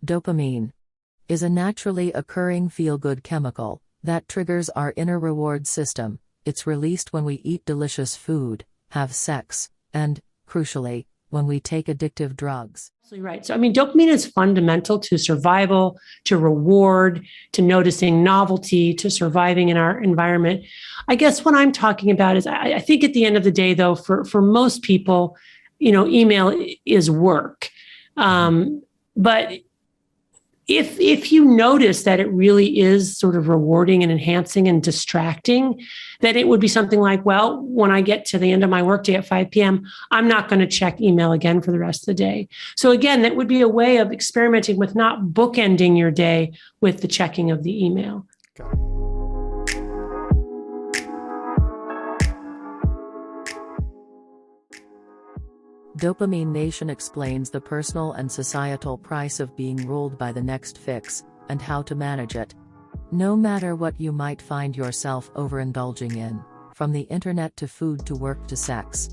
Dopamine is a naturally occurring feel-good chemical that triggers our inner reward system. It's released when we eat delicious food, have sex, and, crucially, when we take addictive drugs. Absolutely right. So, dopamine is fundamental to survival, to reward, to noticing novelty, to surviving in our environment. I guess what I'm talking about is, I think at the end of the day, though, for most people, email is work. But if you notice that it really is sort of rewarding and enhancing and distracting, then it would be something like, well, when I get to the end of my workday at 5 p.m., I'm not going to check email again for the rest of the day. So again, that would be a way of experimenting with not bookending your day with the checking of the email. Got it. Dopamine Nation explains the personal and societal price of being ruled by the next fix, and how to manage it. No matter what you might find yourself overindulging in, from the internet to food to work to sex.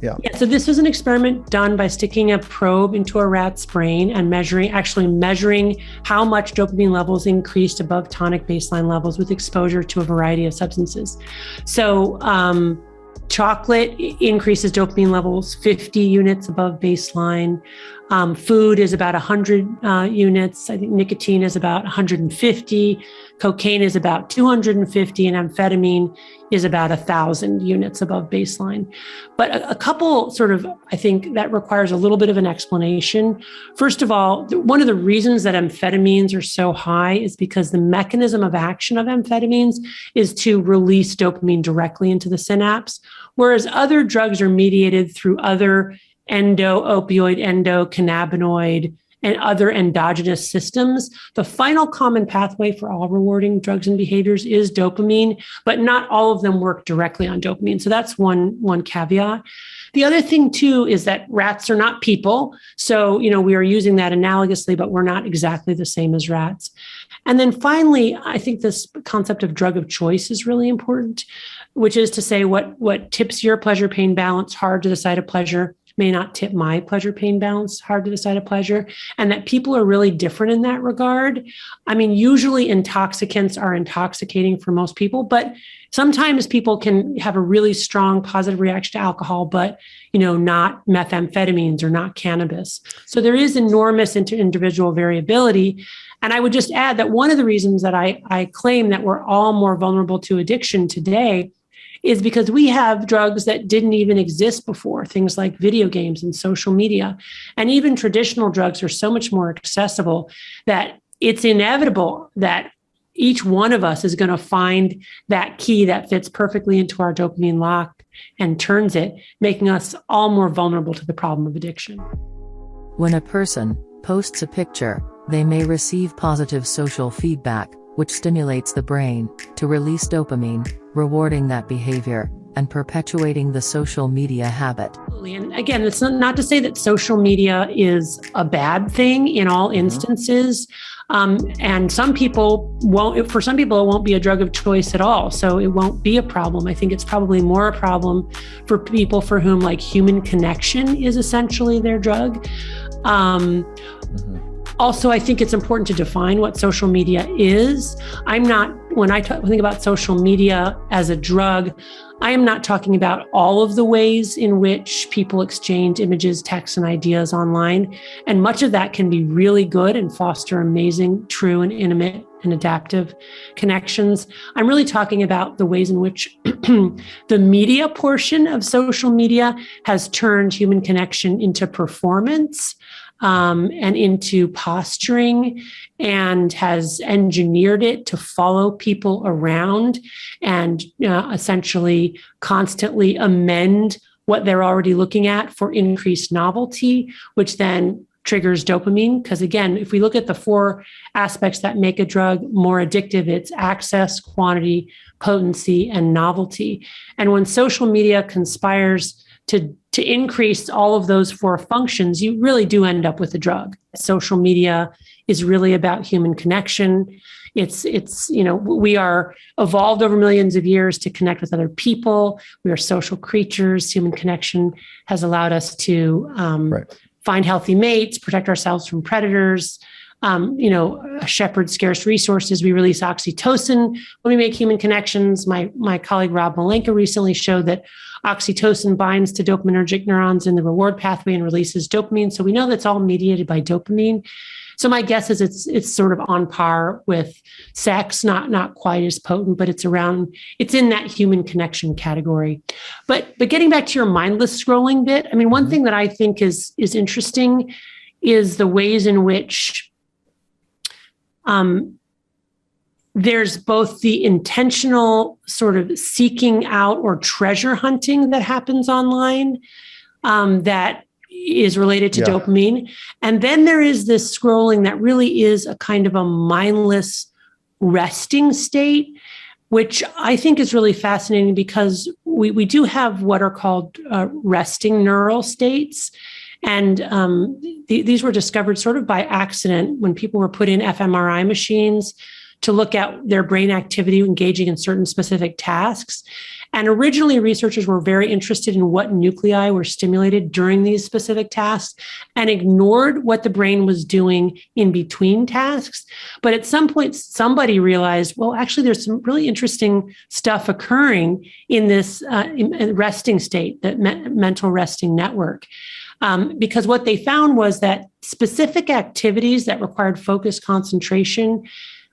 Yeah. So this was an experiment done by sticking a probe into a rat's brain and measuring how much dopamine levels increased above tonic baseline levels with exposure to a variety of substances. So, chocolate increases dopamine levels 50 units above baseline. Food is about 100 units. I think nicotine is about 150. Cocaine is about 250, and amphetamine is about 1,000 units above baseline. But a couple I think that requires a little bit of an explanation. First of all, one of the reasons that amphetamines are so high is because the mechanism of action of amphetamines is to release dopamine directly into the synapse, whereas other drugs are mediated through other opioid, endocannabinoid, and other endogenous systems. The final common pathway for all rewarding drugs and behaviors is dopamine, but not all of them work directly on dopamine. So that's one caveat. The other thing too is that rats are not people. So, we are using that analogously, but we're not exactly the same as rats. And then finally, I think this concept of drug of choice is really important, which is to say what tips your pleasure-pain balance hard to the side of pleasure may not tip my pleasure-pain balance hard to the side of pleasure, and that people are really different in that regard. Usually intoxicants are intoxicating for most people, but sometimes people can have a really strong positive reaction to alcohol, but not methamphetamines or not cannabis. So there is enormous individual variability. And I would just add that one of the reasons that I claim that we're all more vulnerable to addiction today is because we have drugs that didn't even exist before, things like video games and social media. And even traditional drugs are so much more accessible that it's inevitable that each one of us is going to find that key that fits perfectly into our dopamine lock and turns it, making us all more vulnerable to the problem of addiction. When a person posts a picture, they may receive positive social feedback, which stimulates the brain to release dopamine, rewarding that behavior and perpetuating the social media habit. And again, it's not to say that social media is a bad thing in all instances. And some people for some people, it won't be a drug of choice at all. So it won't be a problem. I think it's probably more a problem for people for whom human connection is essentially their drug. Also, I think it's important to define what social media is. When I think about social media as a drug, I am not talking about all of the ways in which people exchange images, texts, and ideas online. And much of that can be really good and foster amazing, true, and intimate and adaptive connections. I'm really talking about the ways in which the media portion of social media has turned human connection into performance, and into posturing, and has engineered it to follow people around and essentially constantly amend what they're already looking at for increased novelty, which then triggers dopamine. Because again, if we look at the 4 aspects that make a drug more addictive, it's access, quantity, potency, and novelty. And when social media conspires to increase all of those 4 functions, you really do end up with a drug. Social media is really about human connection. It's we are evolved over millions of years to connect with other people. We are social creatures. Human connection has allowed us to find healthy mates, protect ourselves from predators, shepherd scarce resources. We release oxytocin when we make human connections. My colleague Rob Malenka recently showed that oxytocin binds to dopaminergic neurons in the reward pathway and releases dopamine. So we know that's all mediated by dopamine. So my guess is it's sort of on par with sex, not quite as potent, but it's in that human connection category. But getting back to your mindless scrolling bit, I mean, one thing that I think is interesting is the ways in which there's both the intentional sort of seeking out or treasure hunting that happens online that is related to dopamine. And then there is this scrolling that really is a kind of a mindless resting state, which I think is really fascinating because we do have what are called resting neural states. And these were discovered sort of by accident when people were put in fMRI machines to look at their brain activity engaging in certain specific tasks. And originally, researchers were very interested in what nuclei were stimulated during these specific tasks and ignored what the brain was doing in between tasks. But at some point, somebody realized, well, actually, there's some really interesting stuff occurring in this resting state, that mental resting network. Because what they found was that specific activities that required focus, concentration,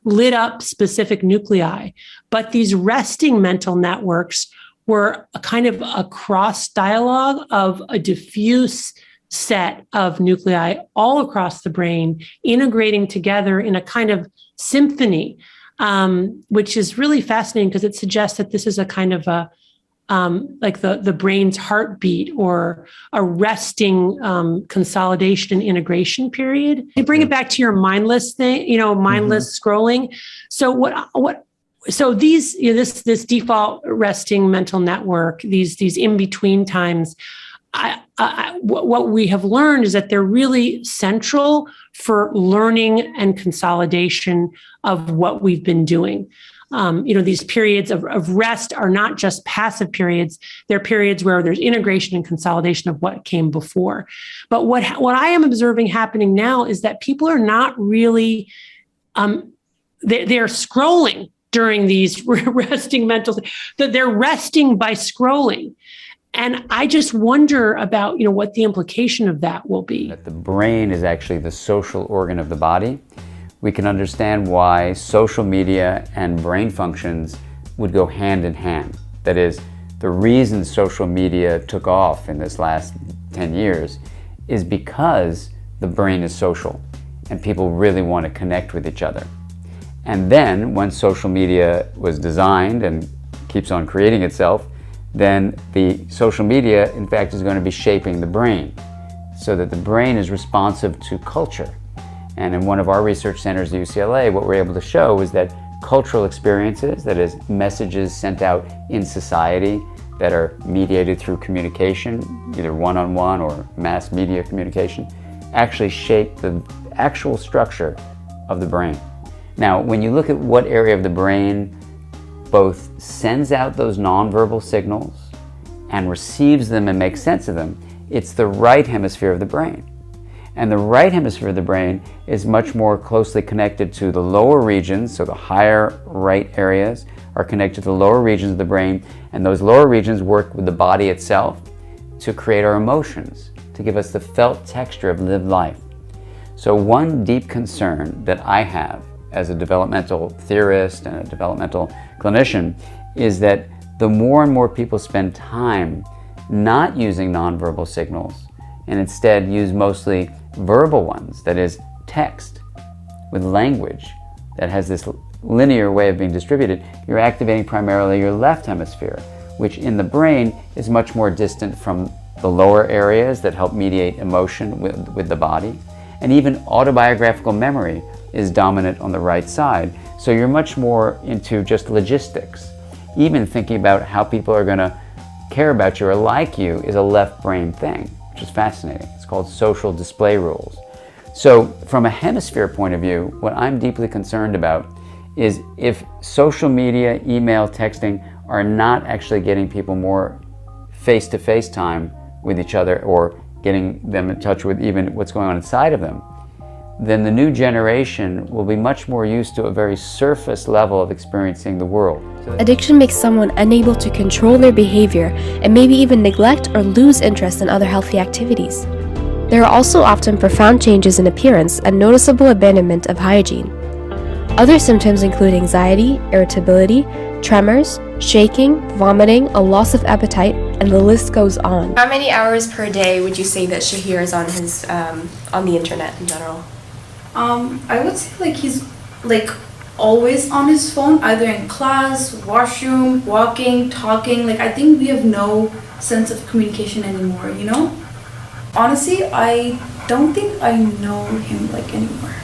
lit up specific nuclei, but these resting mental networks were a kind of a cross dialogue of a diffuse set of nuclei all across the brain, integrating together in a kind of symphony, which is really fascinating because it suggests that this is a kind of a like the brain's heartbeat or a resting consolidation and integration period. To bring it back to your mindless thing, mindless scrolling. So these, this default resting mental network, these in between times, what we have learned is that they're really central for learning and consolidation of what we've been doing. These periods of rest are not just passive periods. They're periods where there's integration and consolidation of what came before. But what I am observing happening now is that people are not really, they're scrolling during these resting mental, that they're resting by scrolling. And I just wonder about, what the implication of that will be. That the brain is actually the social organ of the body. We can understand why social media and brain functions would go hand in hand. That is, the reason social media took off in this last 10 years is because the brain is social and people really want to connect with each other. And then when social media was designed and keeps on creating itself, then the social media, in fact, is going to be shaping the brain so that the brain is responsive to culture. And in one of our research centers at UCLA, what we're able to show is that cultural experiences, that is, messages sent out in society that are mediated through communication, either one-on-one or mass media communication, actually shape the actual structure of the brain. Now, when you look at what area of the brain both sends out those nonverbal signals and receives them and makes sense of them, it's the right hemisphere of the brain. And the right hemisphere of the brain is much more closely connected to the lower regions, so the higher right areas are connected to the lower regions of the brain, and those lower regions work with the body itself to create our emotions, to give us the felt texture of lived life. So one deep concern that I have as a developmental theorist and a developmental clinician is that the more and more people spend time not using nonverbal signals and instead use mostly verbal ones, that is, text with language that has this linear way of being distributed, you're activating primarily your left hemisphere, which in the brain is much more distant from the lower areas that help mediate emotion with the body. And even autobiographical memory is dominant on the right side. So you're much more into just logistics. Even thinking about how people are going to care about you or like you is a left brain thing, which is fascinating. It's called social display rules. So from a hemisphere point of view, what I'm deeply concerned about is if social media, email, texting are not actually getting people more face-to-face time with each other or getting them in touch with even what's going on inside of them, then the new generation will be much more used to a very surface level of experiencing the world. Addiction makes someone unable to control their behavior and maybe even neglect or lose interest in other healthy activities. There are also often profound changes in appearance and noticeable abandonment of hygiene. Other symptoms include anxiety, irritability, tremors, shaking, vomiting, a loss of appetite, and the list goes on. How many hours per day would you say that Shahir is on his on the internet in general? I would say like he's like always on his phone, either in class, washroom, walking, talking. Like I think we have no sense of communication anymore, you know? Honestly, I don't think I know him like anymore.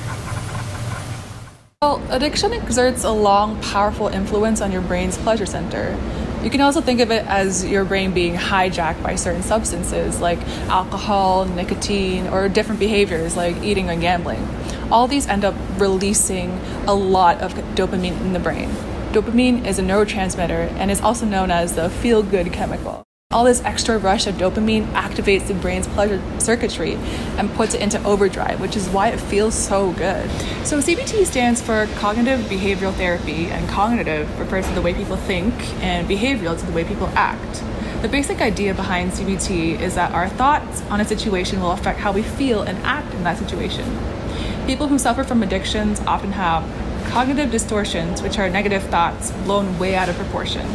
Well, addiction exerts a long, powerful influence on your brain's pleasure center. You can also think of it as your brain being hijacked by certain substances like alcohol, nicotine, or different behaviors like eating and gambling. All these end up releasing a lot of dopamine in the brain. Dopamine is a neurotransmitter and is also known as the feel-good chemical. All this extra rush of dopamine activates the brain's pleasure circuitry and puts it into overdrive, which is why it feels so good. So CBT stands for Cognitive Behavioral Therapy, and cognitive refers to the way people think and behavioral to the way people act. The basic idea behind CBT is that our thoughts on a situation will affect how we feel and act in that situation. People who suffer from addictions often have cognitive distortions, which are negative thoughts blown way out of proportion.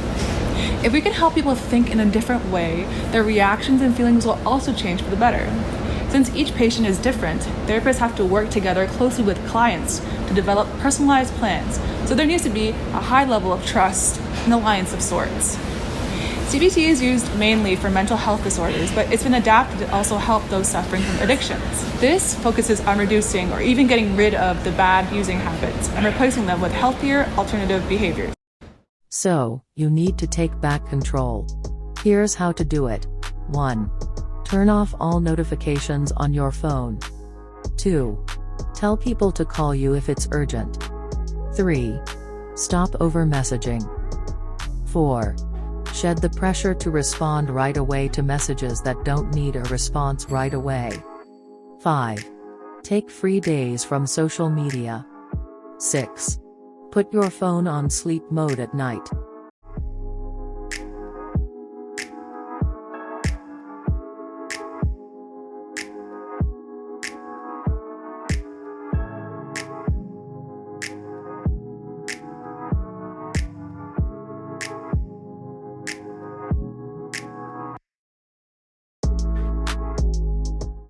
If we can help people think in a different way, their reactions and feelings will also change for the better. Since each patient is different, therapists have to work together closely with clients to develop personalized plans, so there needs to be a high level of trust, an alliance of sorts. CBT is used mainly for mental health disorders, but it's been adapted to also help those suffering from addictions. This focuses on reducing or even getting rid of the bad using habits and replacing them with healthier alternative behaviors. So, you need to take back control. Here's how to do it. 1. Turn off all notifications on your phone. 2. Tell people to call you if it's urgent. 3. Stop over-messaging. 4. Shed the pressure to respond right away to messages that don't need a response right away. 5. Take free days from social media. 6. Put your phone on sleep mode at night.